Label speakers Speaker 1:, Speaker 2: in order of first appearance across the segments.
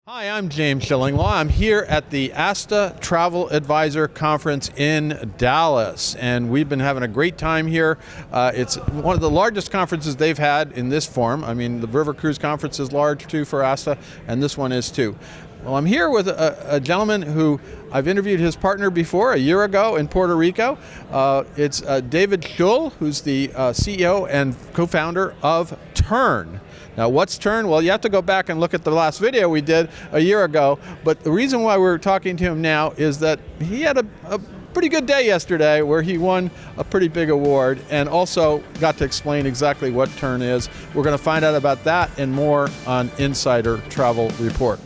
Speaker 1: Hi, I'm James Shillinglaw. I'm here at the ASTA Travel Advisor Conference in Dallas, and we've been having a great time here. It's one of the largest conferences they've had in this form. I mean, the River Cruise Conference is large too for ASTA, and this one is too. Well, I'm here with a gentleman who I've interviewed his partner before a year ago in Puerto Rico. It's David Shull, who's the CEO and co-founder of Tern. Now, what's Tern? Well, you have to go back and look at the last video we did a year ago, but the reason why we're talking to him now is that he had a pretty good day yesterday where he won a pretty big award and also got to explain exactly what Tern is. We're going to find out about that and more on Insider Travel Report.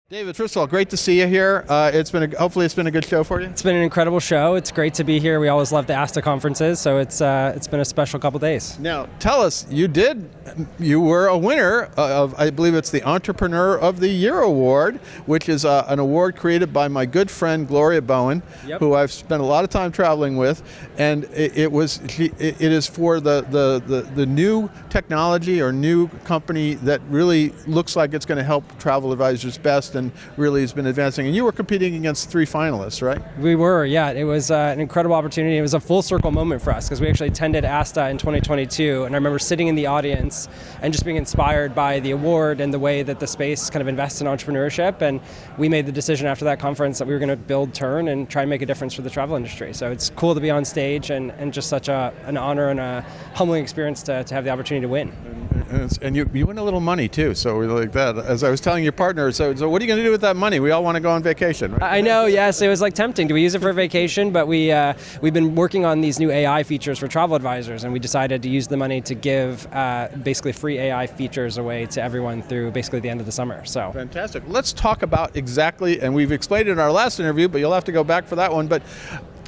Speaker 1: David, first of all, great to see you here. Hopefully it's been a good show for you.
Speaker 2: It's been an incredible show. It's great to be here. We always love the ASTA conferences, so it's been a special couple days.
Speaker 1: Now, tell us, you were a winner of, I believe it's the Entrepreneur of the Year Award, which is an award created by my good friend Gloria Bowen, who I've spent a lot of time traveling with, and it is for the new technology or new company that really looks like it's going to help travel advisors best and really has been advancing. And you were competing against 3 finalists, right?
Speaker 2: We were, yeah. It was an incredible opportunity. It was a full circle moment for us because we actually attended ASTA in 2022, and I remember sitting in the audience and just being inspired by the award and the way that the space kind of invests in entrepreneurship. And we made the decision after that conference that we were going to build Tern and try and make a difference for the travel industry. So it's cool to be on stage and just such an honor and a humbling experience to have the opportunity to win.
Speaker 1: And you win a little money too, so we like that. As I was telling your partner, so what are you going to do with that money? We all want to go on vacation, right?
Speaker 2: I know, yes. It was like tempting. Do we use it for a vacation? But we've been working on these new AI features for travel advisors, and we decided to use the money to give basically free AI features away to everyone through basically the end of the summer. So
Speaker 1: fantastic. Let's talk about exactly, and we've explained it in our last interview, but you'll have to go back for that one. But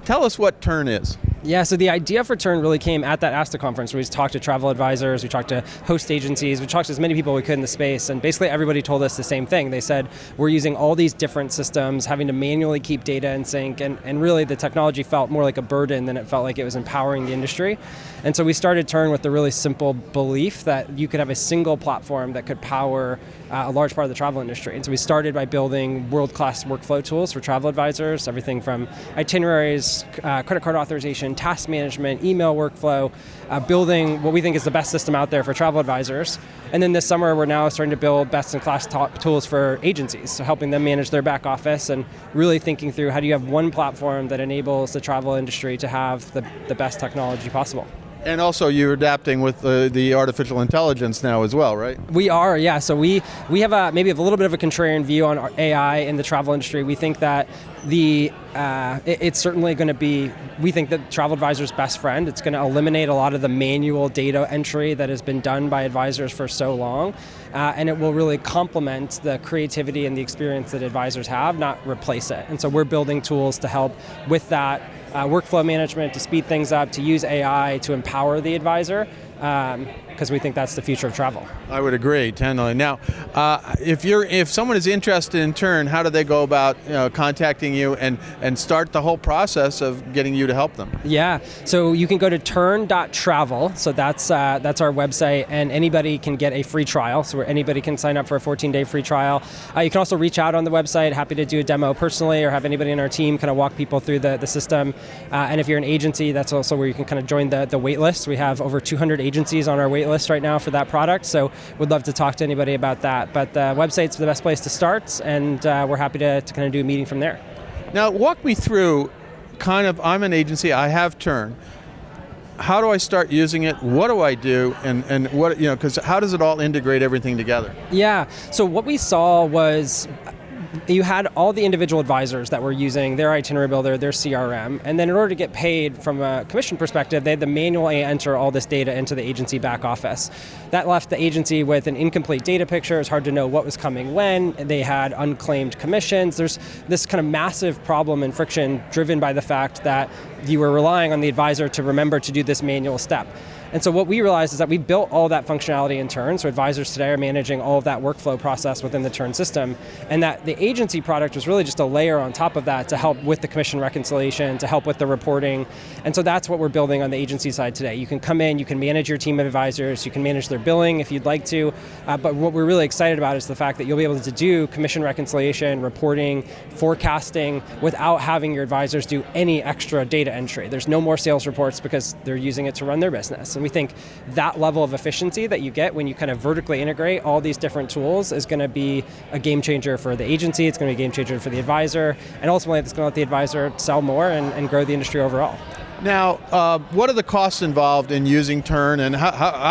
Speaker 1: tell us what Tern is.
Speaker 2: Yeah, so the idea for Tern really came at that ASTA conference where we talked to travel advisors, we talked to host agencies, we talked to as many people we could in the space, and basically everybody told us the same thing. They said, we're using all these different systems, having to manually keep data in sync, and really the technology felt more like a burden than it felt like it was empowering the industry. And so we started Tern with the really simple belief that you could have a single platform that could power a large part of the travel industry. And so we started by building world-class workflow tools for travel advisors, everything from itineraries, credit card authorization, task management, email workflow, building what we think is the best system out there for travel advisors. And then this summer, we're now starting to build best-in-class tools for agencies, so helping them manage their back office and really thinking through how do you have one platform that enables the travel industry to have the best technology possible.
Speaker 1: And also you're adapting with the artificial intelligence now as well, right?
Speaker 2: We are, yeah. So we have maybe a little bit of a contrarian view on AI in the travel industry. We think that it's certainly going to be, we think that travel advisor's best friend. It's going to eliminate a lot of the manual data entry that has been done by advisors for so long. And it will really complement the creativity and the experience that advisors have, not replace it. And so we're building tools to help with that workflow management, to speed things up, to use AI to empower the advisor, because we think that's the future of travel. I
Speaker 1: would agree, totally. Now, if someone is interested in Tern, how do they go about contacting you and start the whole process of getting you to help them?
Speaker 2: Yeah, so you can go to tern.travel, so that's our website, and anybody can get a free trial, so where anybody can sign up for a 14-day free trial. You can also reach out on the website, happy to do a demo personally or have anybody in our team kind of walk people through the system. And if you're an agency, that's also where you can kind of join the wait list. We have over 200 agencies on our wait list right now for that product, so would love to talk to anybody about that. But the website's the best place to start, and we're happy to kind of do a meeting from there.
Speaker 1: Now, walk me through I'm an agency, I have Tern. How do I start using it? What do I do? And what, because how does it all integrate everything together?
Speaker 2: Yeah, so what we saw was you had all the individual advisors that were using their itinerary builder, their CRM, and then in order to get paid from a commission perspective, they had to manually enter all this data into the agency back office. That left the agency with an incomplete data picture. It's hard to know what was coming when. They had unclaimed commissions. There's this kind of massive problem and friction driven by the fact that you were relying on the advisor to remember to do this manual step. And so what we realized is that we built all that functionality in Tern, so advisors today are managing all of that workflow process within the Tern system, and that the agency product was really just a layer on top of that to help with the commission reconciliation, to help with the reporting. And so that's what we're building on the agency side today. You can come in, you can manage your team of advisors, you can manage their billing if you'd like to, but what we're really excited about is the fact that you'll be able to do commission reconciliation, reporting, forecasting without having your advisors do any extra data entry. There's no more sales reports because they're using it to run their business. And we think that level of efficiency that you get when you kind of vertically integrate all these different tools is going to be a game changer for the agency, it's going to be a game changer for the advisor, and ultimately it's going to let the advisor sell more and grow the industry overall.
Speaker 1: Now, what are the costs involved in using Tern, and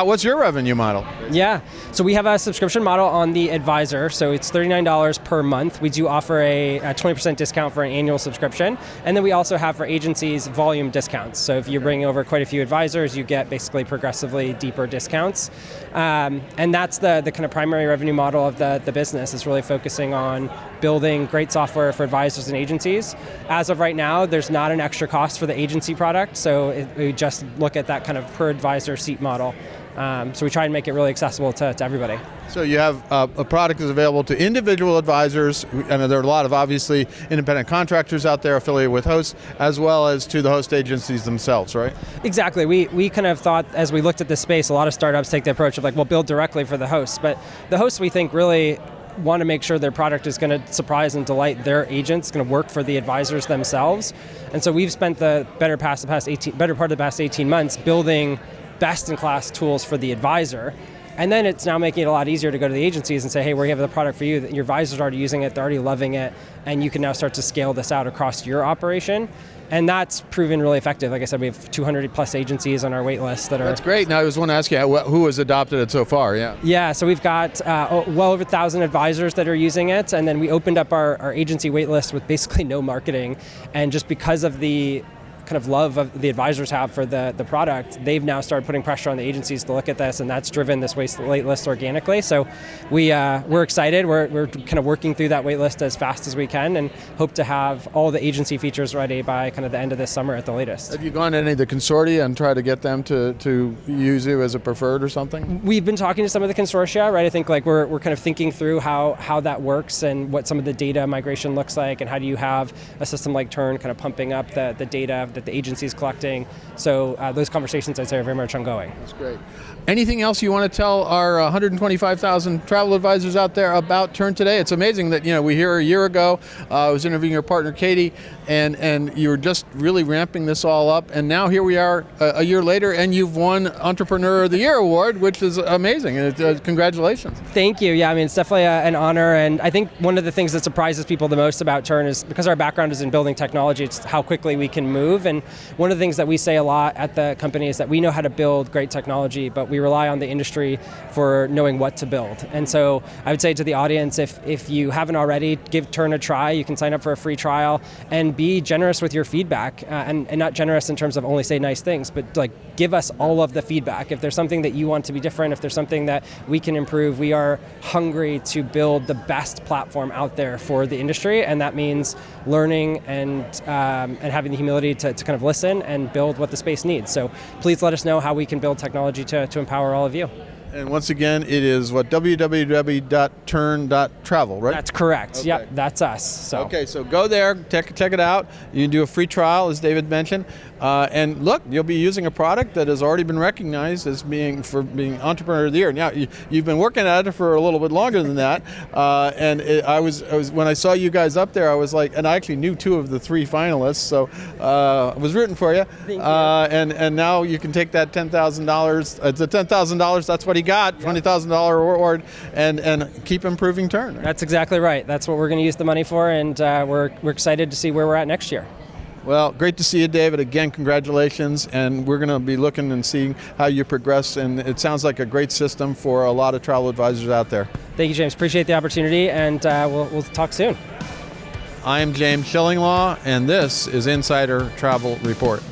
Speaker 1: what's your revenue model?
Speaker 2: Yeah, so we have a subscription model on the advisor, so it's $39 per month. We do offer a 20% discount for an annual subscription, and then we also have for agencies volume discounts. So if you bring over quite a few advisors, you get basically progressively deeper discounts. And that's the kind of primary revenue model of the business, is really focusing on building great software for advisors and agencies. As of right now, there's not an extra cost for the agency product, so we just look at that kind of per advisor seat model. So we try and make it really accessible to everybody.
Speaker 1: So you have a product that's available to individual advisors, and there are a lot of obviously independent contractors out there affiliated with hosts, as well as to the host agencies themselves, right?
Speaker 2: Exactly. We kind of thought, as we looked at this space, a lot of startups take the approach of like, we'll build directly for the hosts, but the hosts, we think, really want to make sure their product is going to surprise and delight their agents, going to work for the advisors themselves. And so we've spent the better part of the past 18 months building best-in-class tools for the advisor. And then it's now making it a lot easier to go to the agencies and say, hey, we have the product for you. Your advisors are already using it, they're already loving it, and you can now start to scale this out across your operation. And that's proven really effective. Like I said, we have 200 plus agencies on our wait list that are...
Speaker 1: That's great. Now I just want to ask you, who has adopted it so far?
Speaker 2: Yeah, so we've got well over 1,000 advisors that are using it, and then we opened up our agency wait list with basically no marketing. And just because of the kind of love of the advisors have for the product, they've now started putting pressure on the agencies to look at this, and that's driven this wait list organically. So we're excited. We're kind of working through that wait list as fast as we can, and hope to have all the agency features ready by kind of the end of this summer at the latest.
Speaker 1: Have you gone to any of the consortia and tried to get them to use you as a preferred or something?
Speaker 2: We've been talking to some of the consortia, right? I think like we're kind of thinking through how that works and what some of the data migration looks like, and how do you have a system like Tern kind of pumping up the data that the agency is collecting. So those conversations, I'd say, are very much ongoing.
Speaker 1: That's great. Anything else you want to tell our 125,000 travel advisors out there about Tern today? It's amazing that we hear a year ago, I was interviewing your partner Katie, and you were just really ramping this all up, and now here we are a year later, and you've won Entrepreneur of the Year award, which is amazing. And congratulations.
Speaker 2: Thank you. Yeah, I mean, it's definitely an honor, and I think one of the things that surprises people the most about Tern is because our background is in building technology, it's how quickly we can move. And one of the things that we say a lot at the company is that we know how to build great technology, but we rely on the industry for knowing what to build. And so I would say to the audience, if you haven't already, give Tern a try. You can sign up for a free trial and be generous with your feedback, and not generous in terms of only say nice things, but like give us all of the feedback. If there's something that you want to be different, if there's something that we can improve, we are hungry to build the best platform out there for the industry, and that means learning and having the humility to kind of listen and build what the space needs. So please let us know how we can build technology to empower all of you.
Speaker 1: And once again, it is www.tern.travel, right?
Speaker 2: That's correct.
Speaker 1: Okay.
Speaker 2: Yep, that's us.
Speaker 1: Okay, so go there, check it out. You can do a free trial, as David mentioned. And look, you'll be using a product that has already been recognized as being Entrepreneur of the Year. Now, you've been working at it for a little bit longer than that. I was when I saw you guys up there, I was like, and I actually knew 2 of the 3 finalists, so I was rooting for you.
Speaker 2: Thank you.
Speaker 1: And now you can take that $10,000. It's a $10,000. That's what he got, $20,000 reward, and keep improving Tern. Right?
Speaker 2: That's exactly right. That's what we're going to use the money for, and we're excited to see where we're at next year.
Speaker 1: Well, great to see you, David. Again, congratulations, and we're going to be looking and seeing how you progress, and it sounds like a great system for a lot of travel advisors out there.
Speaker 2: Thank you, James. Appreciate the opportunity, and we'll talk soon.
Speaker 1: I am James Shillinglaw, and this is Insider Travel Report.